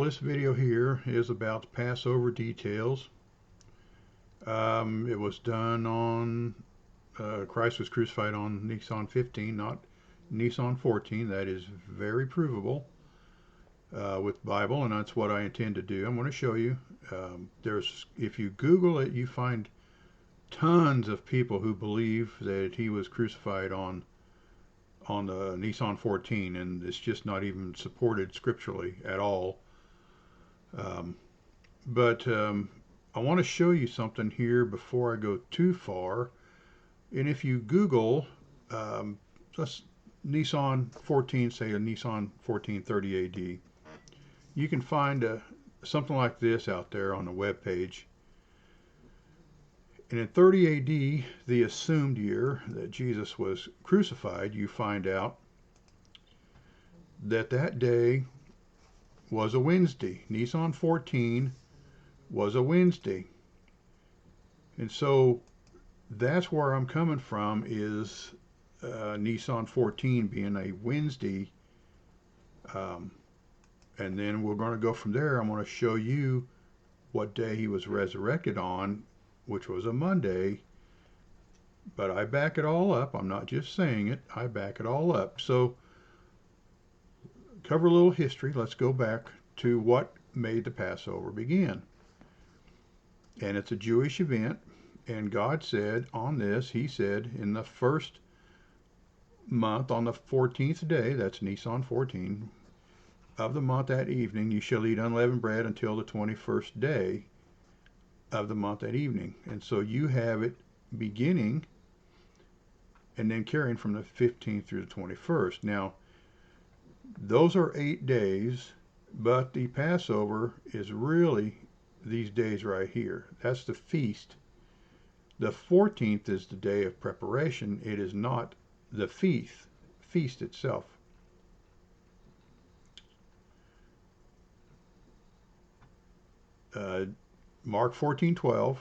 this video here is about Passover details. It was done on, Christ was crucified on Nisan 15, not Nisan 14. That is very provable with Bible, and that's what I intend to do. I'm going to show you. If you Google it, you find tons of people who believe that he was crucified on the Nisan 14, and it's just not even supported scripturally at all. But I want to show you something here before I go too far. And if you Google Nisan 14, say a Nisan 1430 AD, you can find something like this out there on the web page. And in 30 AD, the assumed year that Jesus was crucified, you find out that that day was a Wednesday. Nisan 14 was a Wednesday. And so that's where I'm coming from, is Nisan 14 being a Wednesday. And then we're going to go from there. I'm going to show you what day he was resurrected on, which was a Monday. But I back it all up. I'm not just saying it. I back it all up. So cover a little history. Let's go back to what made the Passover begin. And it's a Jewish event. And God said on this, he said, in the first month, on the 14th day, that's Nisan 14, of the month that evening, you shall eat unleavened bread until the 21st day of the month that evening. And so you have it beginning and then carrying from the 15th through the 21st. Now, those are 8 days, but the Passover is really these days right here. That's the feast. The 14th is the day of preparation. It is not the feast itself. Mark 14:12,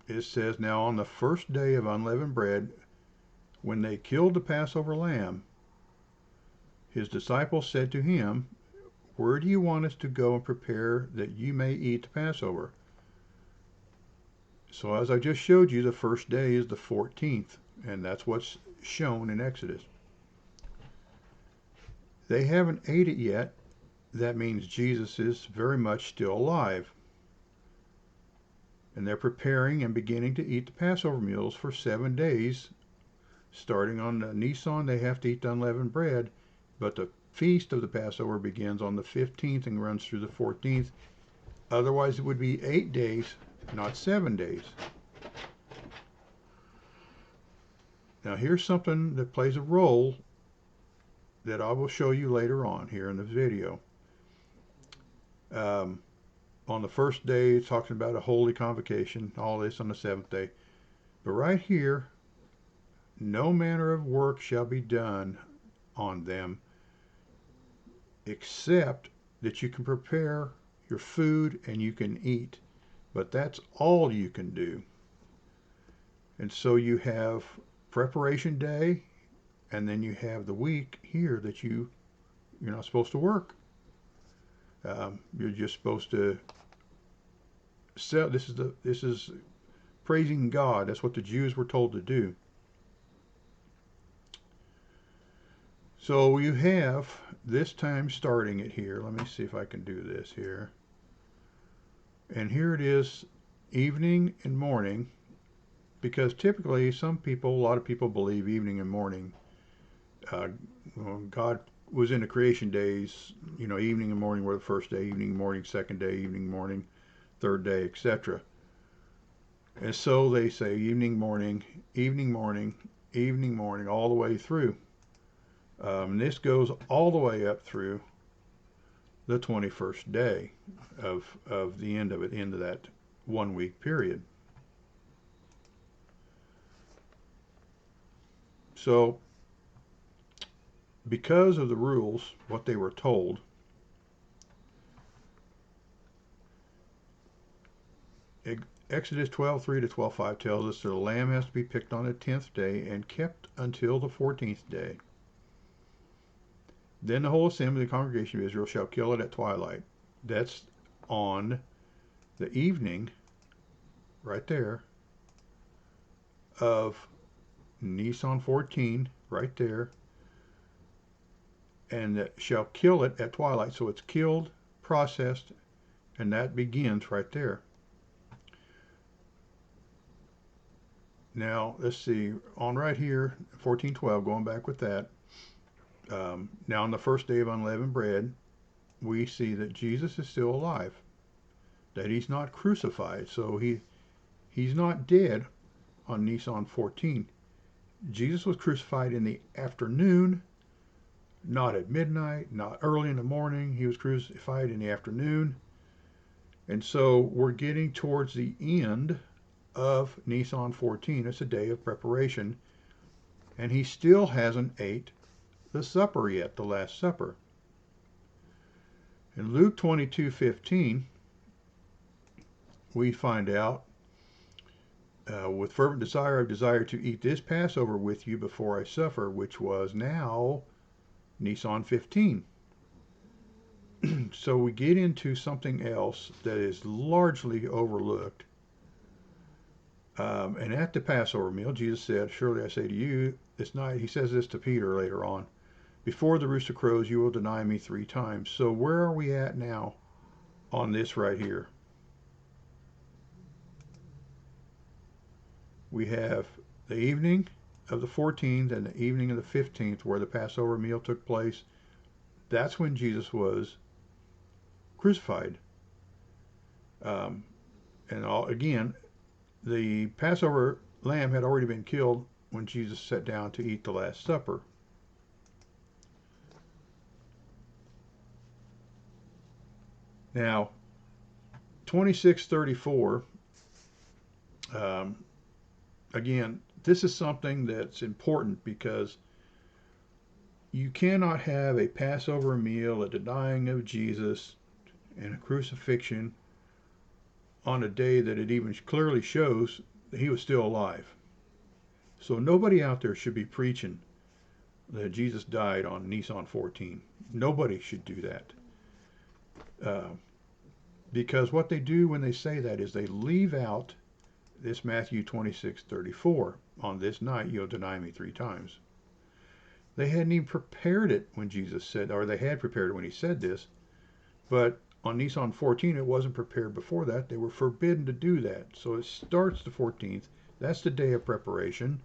it says, now on the first day of unleavened bread, when they killed the Passover lamb, his disciples said to him, where do you want us to go and prepare that you may eat the Passover? So as I just showed you, the first day is the 14th, and that's what's shown in Exodus. They haven't ate it yet. That means Jesus is very much still alive. And they're preparing and beginning to eat the Passover meals for 7 days. Starting on Nisan, they have to eat the unleavened bread, but the feast of the Passover begins on the 15th and runs through the 14th. Otherwise, it would be 8 days, not 7 days. Now, here's something that plays a role that I will show you later on here in the video. On the first day, it's talking about a holy convocation, all this on the 7th day. But right here, no manner of work shall be done on them, except that you can prepare your food and you can eat. But that's all you can do. And so you have preparation day, and then you have the week here that you're not supposed to work. You're just supposed to sell. This is praising God. That's what the Jews were told to do. So you have this time starting it here. Let me see if I can do this here. And here it is, evening and morning, because typically a lot of people believe evening and morning. God was in the creation days, evening and morning were the first day, evening and morning, second day, evening, morning, third day, etc. And so they say evening, morning, evening, morning, evening, morning, all the way through. This goes all the way up through the 21st day of the end of it, into that 1 week period. So, because of the rules, what they were told, Exodus 12:3 to 12:5 tells us that the lamb has to be picked on the 10th day and kept until the 14th day. Then the whole assembly of the congregation of Israel shall kill it at twilight. That's on the evening, right there, of Nisan 14, right there, and that shall kill it at twilight. So it's killed, processed, and that begins right there. Now, let's see, on right here, 14:12, going back with that. Now, on the first day of unleavened bread, we see that Jesus is still alive, that he's not crucified. So he's not dead on Nisan 14. Jesus was crucified in the afternoon, not at midnight, not early in the morning. He was crucified in the afternoon. And so we're getting towards the end of Nisan 14. It's a day of preparation. And he still hasn't ate the supper yet, the Last Supper. In Luke 22:15, we find out, with fervent desire, I've desired to eat this Passover with you before I suffer, which was now Nisan 15. So we get into something else that is largely overlooked. And at the Passover meal, Jesus said, surely I say to you, this night, he says this to Peter later on, before the rooster crows, you will deny me 3 times. So where are we at now on this right here? We have the evening of the 14th and the evening of the 15th where the Passover meal took place. That's when Jesus was crucified. Again, the Passover lamb had already been killed when Jesus sat down to eat the Last Supper. Now, 26:34, again, this is something that's important because you cannot have a Passover meal, a denying of Jesus, and a crucifixion on a day that it even clearly shows that he was still alive. So nobody out there should be preaching that Jesus died on Nisan 14. Nobody should do that. Because what they do when they say that is they leave out this Matthew 26:34. On this night you'll deny me 3 times. They hadn't even prepared it when Jesus said, or they had prepared it when he said this, but on Nisan 14 it wasn't prepared before that. They were forbidden to do that. So it starts the 14th. That's the day of preparation.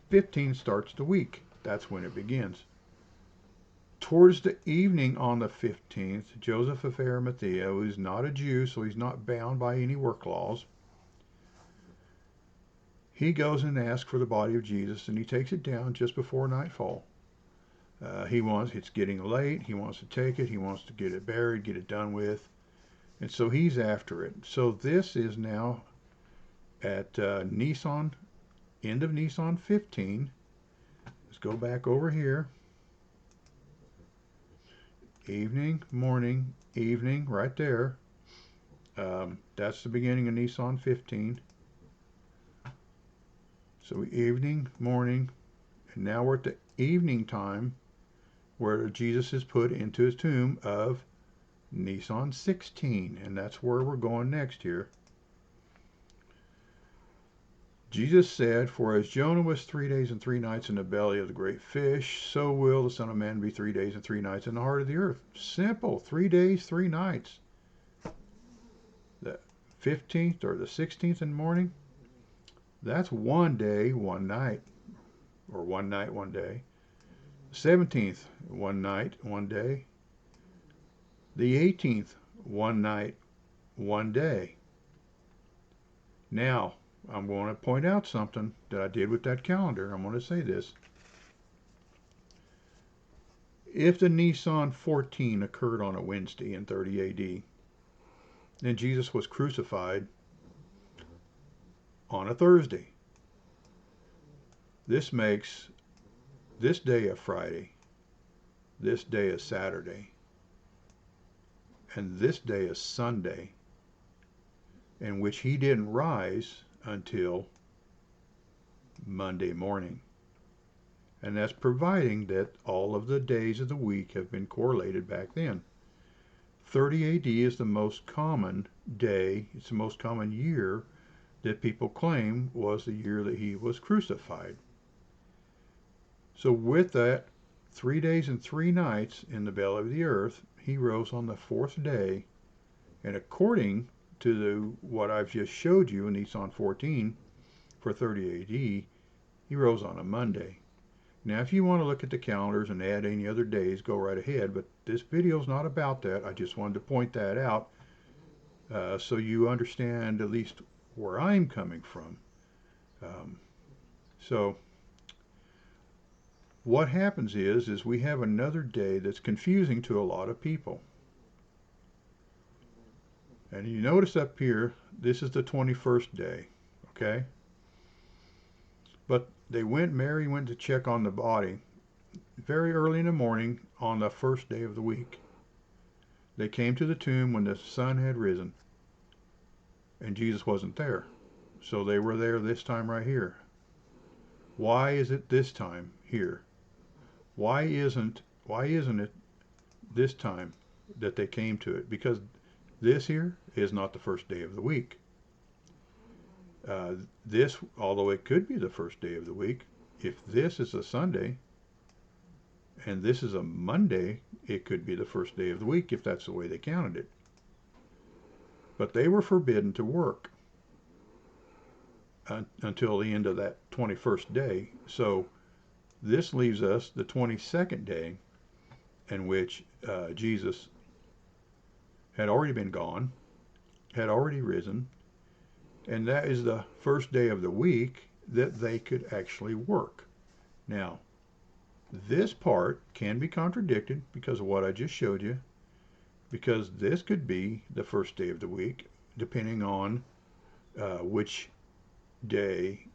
15 starts the week. That's when it begins. Towards the evening on the 15th, Joseph of Arimathea, who is not a Jew, so he's not bound by any work laws, he goes and asks for the body of Jesus, and he takes it down just before nightfall. It's getting late, he wants to take it, he wants to get it buried, get it done with, and so he's after it. So this is now at Nisan, end of Nisan 15. Let's go back over here. Evening, morning, evening, right there. That's the beginning of Nisan 15. So evening, morning, and now we're at the evening time where Jesus is put into his tomb of Nisan 16, and that's where we're going next here. Jesus said, for as Jonah was 3 days and 3 nights in the belly of the great fish, so will the Son of Man be 3 days and 3 nights in the heart of the earth. Simple. 3 days, 3 nights. The 15th or the 16th in the morning, that's 1 day, 1 night. Or 1 night, 1 day. 17th, 1 night, 1 day. The 18th, 1 night, 1 day. Now, I'm going to point out something that I did with that calendar. I'm going to say this. If the Nisan 14 occurred on a Wednesday in 30 AD, then Jesus was crucified on a Thursday. This makes this day a Friday, this day a Saturday, and this day a Sunday, in which he didn't rise until Monday morning. And that's providing that all of the days of the week have been correlated back then. 30 AD is the most common day, it's the most common year that people claim was the year that he was crucified. So with that, 3 days and 3 nights in the belly of the earth, he rose on the 4th day, and according to what I've just showed you in Nisan 14 for 30 AD, he rose on a Monday. Now, if you want to look at the calendars and add any other days, go right ahead, but this video is not about that. I just wanted to point that out so you understand at least where I'm coming from. So what happens is we have another day that's confusing to a lot of people. And you notice up here, this is the 21st day, okay? But Mary went to check on the body very early in the morning on the first day of the week. They came to the tomb when the sun had risen, and Jesus wasn't there. So they were there this time right here. Why is it this time here? Why isn't it this time that they came to it? Because this here is not the first day of the week. This, although it could be the first day of the week, if this is a Sunday and this is a Monday, it could be the first day of the week if that's the way they counted it. But they were forbidden to work until the end of that 21st day. So this leaves us the 22nd day, in which Jesus had already been gone, had already risen, and that is the first day of the week that they could actually work. Now, this part can be contradicted because of what I just showed you, because this could be the first day of the week, depending on which day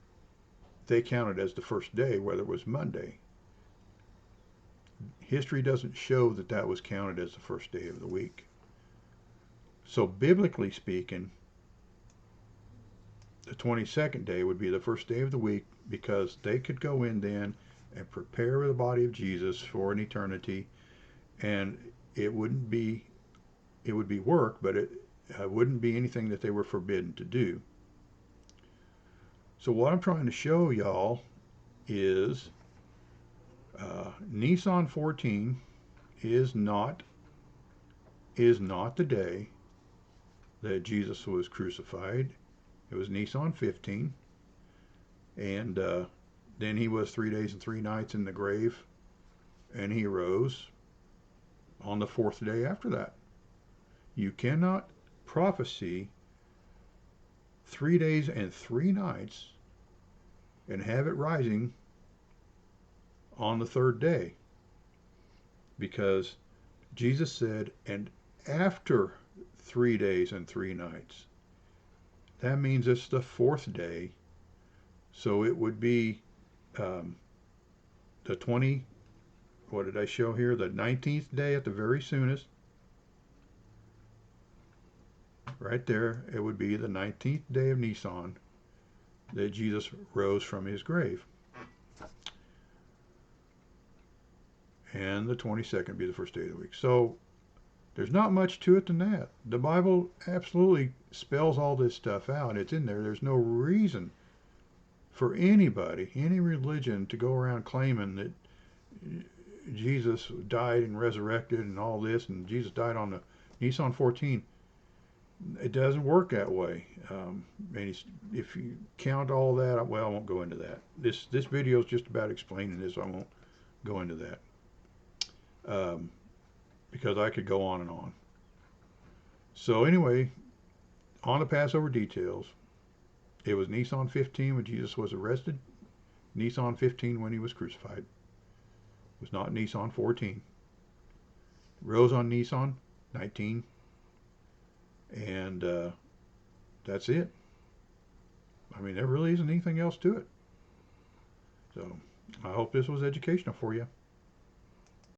they counted as the first day, whether it was Monday. History doesn't show that that was counted as the first day of the week. So biblically speaking, the 22nd day would be the first day of the week, because they could go in then and prepare the body of Jesus for an eternity, and it would be work, but it wouldn't be anything that they were forbidden to do. So what I'm trying to show y'all is Nisan 14 is not the day that Jesus was crucified. It was Nisan 15, and then he was 3 days and 3 nights in the grave, and he rose on the 4th day after that. You cannot prophesy 3 days and 3 nights and have it rising on the 3rd day, because Jesus said, and after 3 days and 3 nights. That means it's the 4th day, so it would be the 20, what did I show here? The 19th day at the very soonest. Right there, it would be the 19th day of Nisan that Jesus rose from his grave. And the 22nd would be the first day of the week. So there's not much to it than that. The Bible absolutely spells all this stuff out. It's in there. There's no reason for anybody, any religion, to go around claiming that Jesus died and resurrected and all this, and Jesus died on the Nisan 14. It doesn't work that way. And if you count all that, well, I won't go into that. This video is just about explaining this. I won't go into that. Because I could go on and on. So anyway, on the Passover details, it was Nisan 15 when Jesus was arrested, Nisan 15 when he was crucified. It was not Nisan 14. Rose on Nisan 19, and that's it. I mean, there really isn't anything else to it. So I hope this was educational for you.